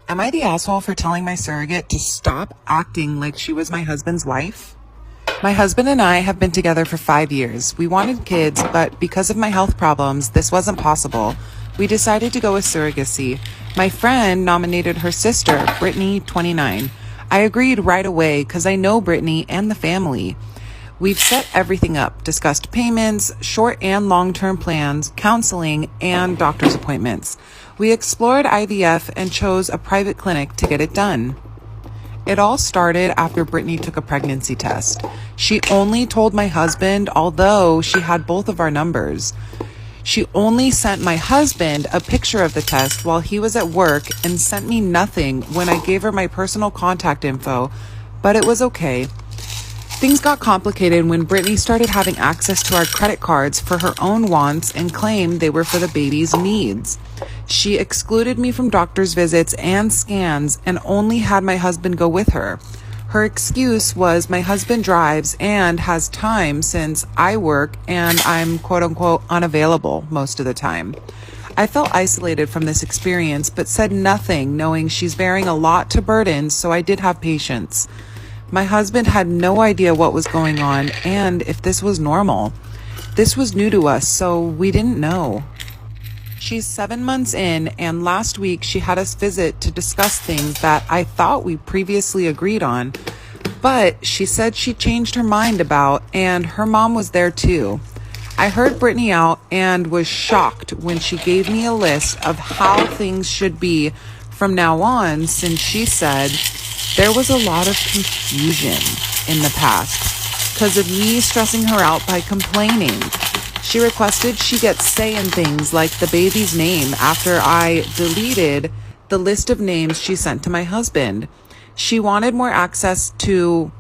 Am I the asshole for telling my surrogate to stop acting like she was my husband's wife? My husband and I have been together for 5 years. We wanted kids, but because of my health problems, this wasn't possible. We decided to go with surrogacy. My friend nominated her sister, Brittany, 29. I agreed right away because I know Brittany and the family. We've set everything up, discussed payments, short and long-term plans, counseling, and doctor's appointments. We explored IVF and chose a private clinic to get it done. It all started after Brittany took a pregnancy test. She only told my husband, although she had both of our numbers. She only sent my husband a picture of the test while he was at work and sent me nothing when I gave her my personal contact info, but it was okay. Things got complicated when Brittany started having access to our credit cards for her own wants and claimed they were for the baby's needs. She excluded me from doctor's visits and scans and only had my husband go with her. Her excuse was my husband drives and has time since I work and I'm quote unquote unavailable most of the time. I felt isolated from this experience but said nothing, knowing she's bearing a lot to burden, so I did have patience. My husband had no idea what was going on and if this was normal. This was new to us, so we didn't know. She's 7 months in, and last week she had us visit to discuss things that I thought we previously agreed on, but she said she changed her mind about, and her mom was there too. I heard Brittany out and was shocked when she gave me a list of how things should be from now on, since she said there was a lot of confusion in the past because of me stressing her out by complaining. She requested she get say in things like the baby's name after I deleted the list of names she sent to my husband. She wanted more access to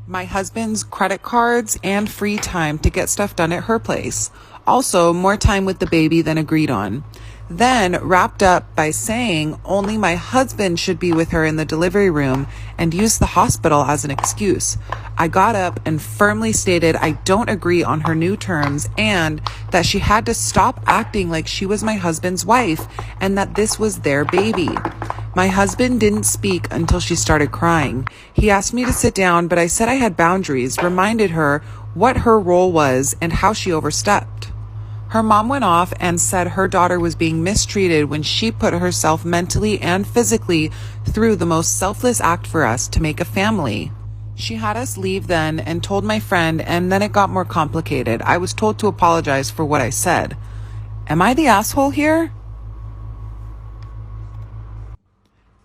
my husband's credit cards and free time to get stuff done at her place. Also, more time with the baby than agreed on. Then wrapped up by saying only my husband should be with her in the delivery room and use the hospital as an excuse. I got up and firmly stated I don't agree on her new terms and that she had to stop acting like she was my husband's wife and that this was their baby. My husband didn't speak until she started crying. He asked me to sit down, but I said I had boundaries, reminded her what her role was and how she overstepped. Her mom went off and said her daughter was being mistreated when she put herself mentally and physically through the most selfless act for us to make a family. She had us leave then and told my friend, and then it got more complicated. I was told to apologize for what I said. Am I the asshole here?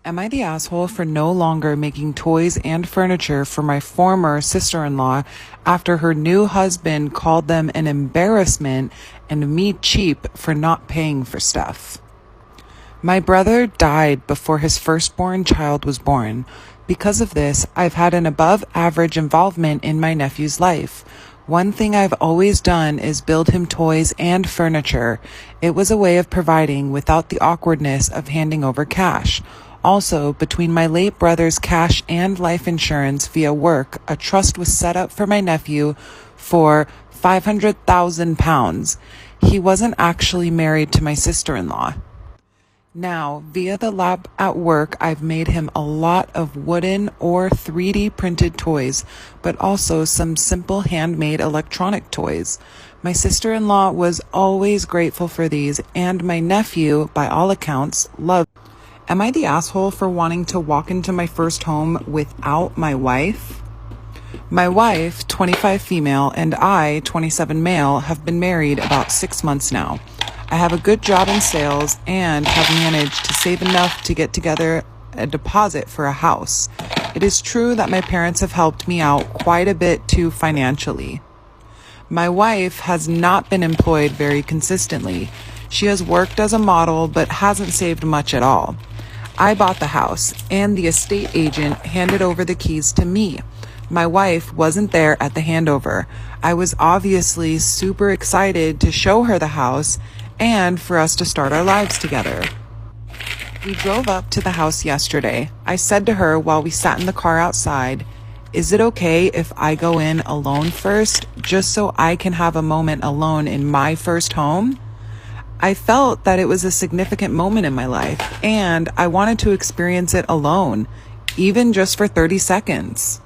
Am I the asshole for no longer making toys and furniture for my former sister-in-law after her new husband called them an embarrassment and me cheap for not paying for stuff? My brother died before his firstborn child was born. Because of this, I've had an above-average involvement in my nephew's life. One thing I've always done is build him toys and furniture. It was a way of providing without the awkwardness of handing over cash. Also, between my late brother's cash and life insurance via work, a trust was set up for my nephew for £500,000. He wasn't actually married to my sister-in-law. Now, via the lab at work, I've made him a lot of wooden or 3D printed toys, but also some simple handmade electronic toys. My sister-in-law was always grateful for these, and my nephew, by all accounts, loved. Am I the asshole for wanting to walk into my first home without my wife? My wife, 25 female, and I, 27 male, have been married about 6 months now. I have a good job in sales and have managed to save enough to get together a deposit for a house. It is true that my parents have helped me out quite a bit too financially. My wife has not been employed very consistently. She has worked as a model but hasn't saved much at all. I bought the house and the estate agent handed over the keys to me. My wife wasn't there at the handover. I was obviously super excited to show her the house and for us to start our lives together. We drove up to the house yesterday. I said to her while we sat in the car outside, "Is it okay if I go in alone first, just so I can have a moment alone in my first home?" I felt that it was a significant moment in my life, and I wanted to experience it alone, even just for 30 seconds.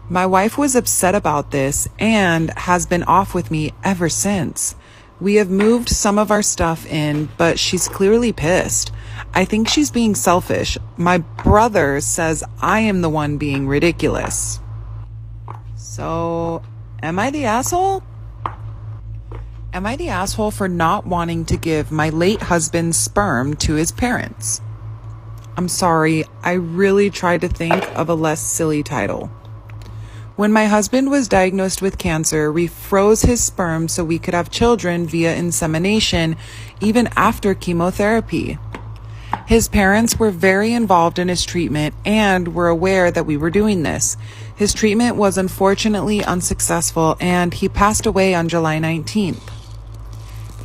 My wife was upset about this and has been off with me ever since. We have moved some of our stuff in, but she's clearly pissed. I think she's being selfish. My brother says I am the one being ridiculous. So, am I the asshole? Am I the asshole for not wanting to give my late husband's sperm to his parents? I'm sorry, I really tried to think of a less silly title. When my husband was diagnosed with cancer, we froze his sperm so we could have children via insemination even after chemotherapy. His parents were very involved in his treatment and were aware that we were doing this. His treatment was unfortunately unsuccessful and he passed away on July 19th.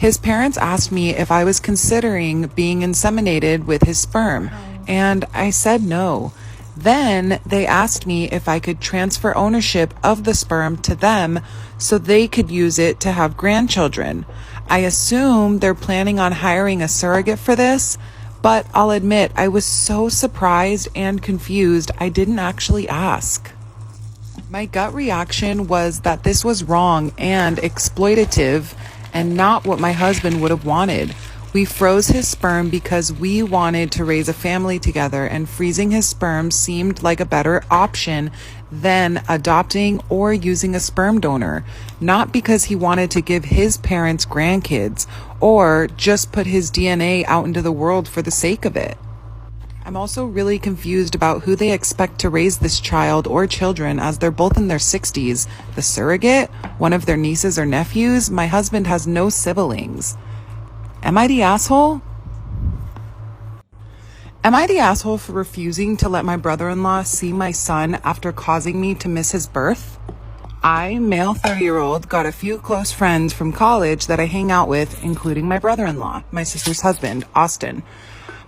His parents asked me if I was considering being inseminated with his sperm, and I said no. Then they asked me if I could transfer ownership of the sperm to them so they could use it to have grandchildren. I assume they're planning on hiring a surrogate for this, but I'll admit I was so surprised and confused I didn't actually ask. My gut reaction was that this was wrong and exploitative and not what my husband would have wanted. We froze his sperm because we wanted to raise a family together, and freezing his sperm seemed like a better option than adopting or using a sperm donor, not because he wanted to give his parents grandkids or just put his DNA out into the world for the sake of it. I'm also really confused about who they expect to raise this child or children, as they're both in their 60s. The surrogate? One of their nieces or nephews? My husband has no siblings. Am I the asshole? Am I the asshole for refusing to let my brother-in-law see my son after causing me to miss his birth? I, male 30-year-old, got a few close friends from college that I hang out with, including my brother-in-law, my sister's husband, Austin.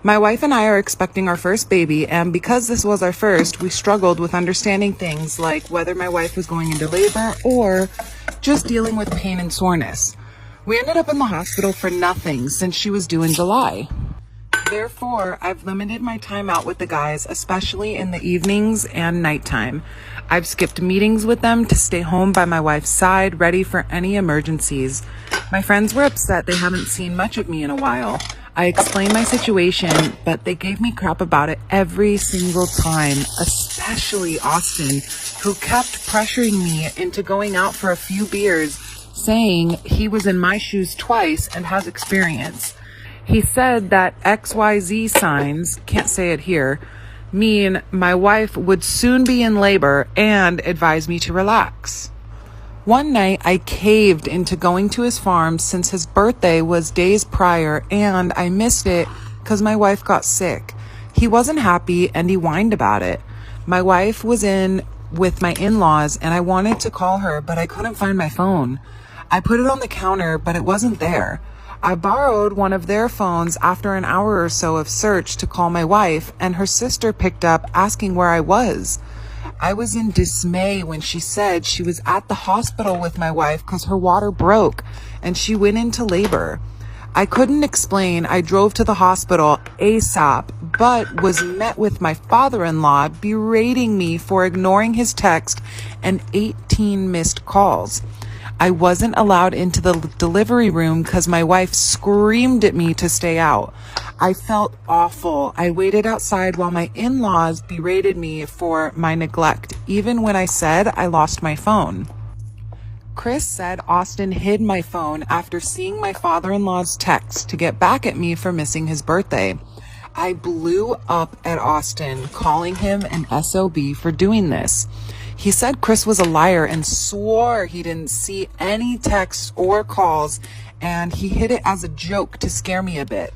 My wife and I are expecting our first baby, and because this was our first, we struggled with understanding things like whether my wife was going into labor or just dealing with pain and soreness. We ended up in the hospital for nothing since she was due in July. Therefore, I've limited my time out with the guys, especially in the evenings and nighttime. I've skipped meetings with them to stay home by my wife's side, ready for any emergencies. My friends were upset they haven't seen much of me in a while. I explained my situation, but they gave me crap about it every single time, especially Austin, who kept pressuring me into going out for a few beers, saying he was in my shoes twice and has experience. He said that XYZ signs, can't say it here, mean my wife would soon be in labor, and advised me to relax. One night I caved into going to his farm since his birthday was days prior and I missed it because my wife got sick. He wasn't happy and he whined about it. My wife was in with my in-laws and I wanted to call her, but I couldn't find my phone. I put it on the counter, but it wasn't there. I borrowed one of their phones after an hour or so of search to call my wife, and her sister picked up asking where I was. I was in dismay when she said she was at the hospital with my wife because her water broke and she went into labor. I couldn't explain. I drove to the hospital ASAP, but was met with my father-in-law berating me for ignoring his text and 18 missed calls. I wasn't allowed into the delivery room because my wife screamed at me to stay out. I felt awful. I waited outside while my in-laws berated me for my neglect, even when I said I lost my phone. Chris said Austin hid my phone after seeing my father-in-law's text to get back at me for missing his birthday. I blew up at Austin, calling him an SOB for doing this. He said Chris was a liar and swore he didn't see any texts or calls, and he hid it as a joke to scare me a bit.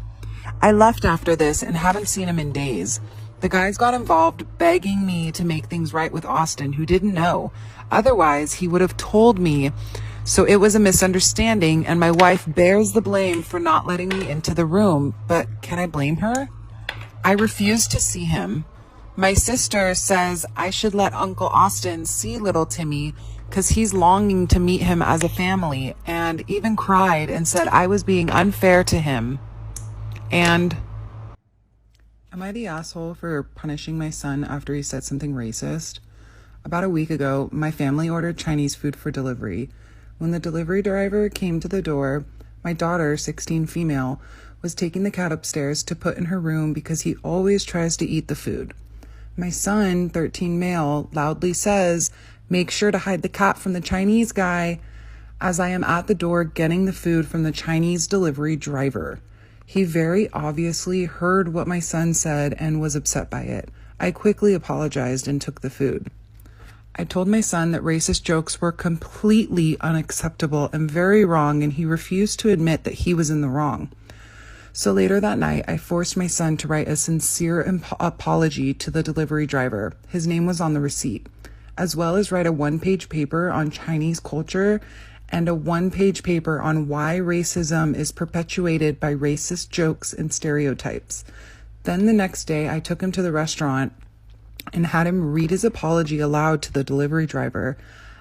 I left after this and haven't seen him in days. The guys got involved, begging me to make things right with Austin, who didn't know. Otherwise, he would have told me. So it was a misunderstanding, and my wife bears the blame for not letting me into the room. But can I blame her? I refused to see him. My sister says I should let Uncle Austin see little Timmy because he's longing to meet him as a family, and even cried and said I was being unfair to him. And am I the asshole for punishing my son after he said something racist? About a week ago, my family ordered Chinese food for delivery. When the delivery driver came to the door, my daughter, 16 female, was taking the cat upstairs to put in her room because he always tries to eat the food. My son, 13 male, loudly says, "Make sure to hide the cat from the Chinese guy," as I am at the door getting the food from the Chinese delivery driver. He very obviously heard what my son said and was upset by it. I quickly apologized and took the food. I told my son that racist jokes were completely unacceptable and very wrong, and he refused to admit that he was in the wrong. So later that night, I forced my son to write a sincere apology to the delivery driver. His name was on the receipt, as well as write a one-page paper on Chinese culture and a one-page paper on why racism is perpetuated by racist jokes and stereotypes. Then the next day, I took him to the restaurant and had him read his apology aloud to the delivery driver,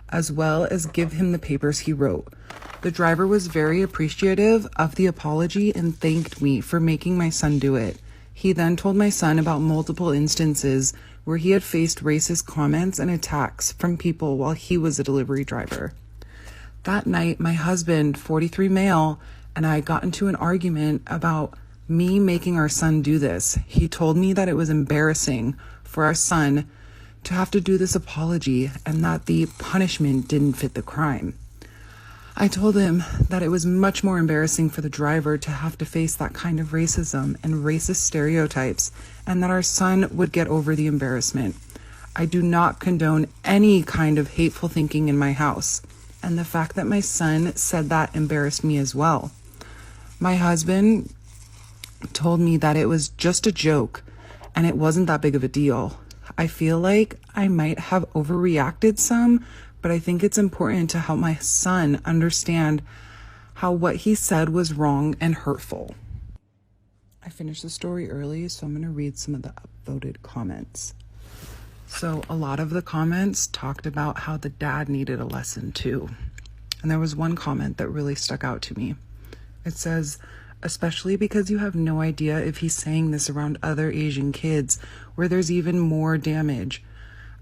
as well as give him the papers he wrote. The driver was very appreciative of the apology and thanked me for making my son do it. He then told my son about multiple instances where he had faced racist comments and attacks from people while he was a delivery driver. That night, my husband, 43 male, and I got into an argument about me making our son do this. He told me that it was embarrassing for our son to have to do this apology and that the punishment didn't fit the crime. I told him that it was much more embarrassing for the driver to have to face that kind of racism and racist stereotypes, and that our son would get over the embarrassment. I do not condone any kind of hateful thinking in my house, and the fact that my son said that embarrassed me as well. My husband told me that it was just a joke and it wasn't that big of a deal. I feel like I might have overreacted some, but I think it's important to help my son understand how what he said was wrong and hurtful. I finished the story early, so I'm going to read some of the upvoted comments. So a lot of the comments talked about how the dad needed a lesson too. And there was one comment that really stuck out to me. It says, "Especially because you have no idea if he's saying this around other Asian kids where there's even more damage.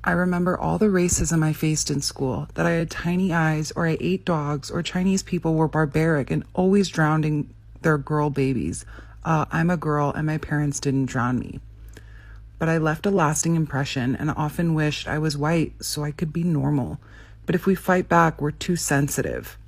I remember all the racism I faced in school, that I had tiny eyes, or I ate dogs, or Chinese people were barbaric and always drowning their girl babies. I'm a girl and my parents didn't drown me. But I left a lasting impression and often wished I was white so I could be normal. But if we fight back, we're too sensitive.